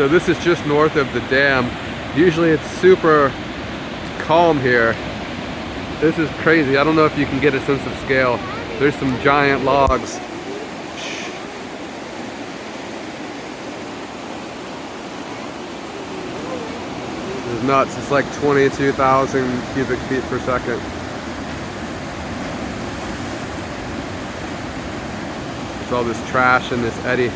So this is just north of the dam. Usually it's super calm here. This is crazy. I don't know if you can get a sense of scale. There's some giant logs. This is nuts. It's like 22,000 cubic feet per second. There's all this trash in this eddy.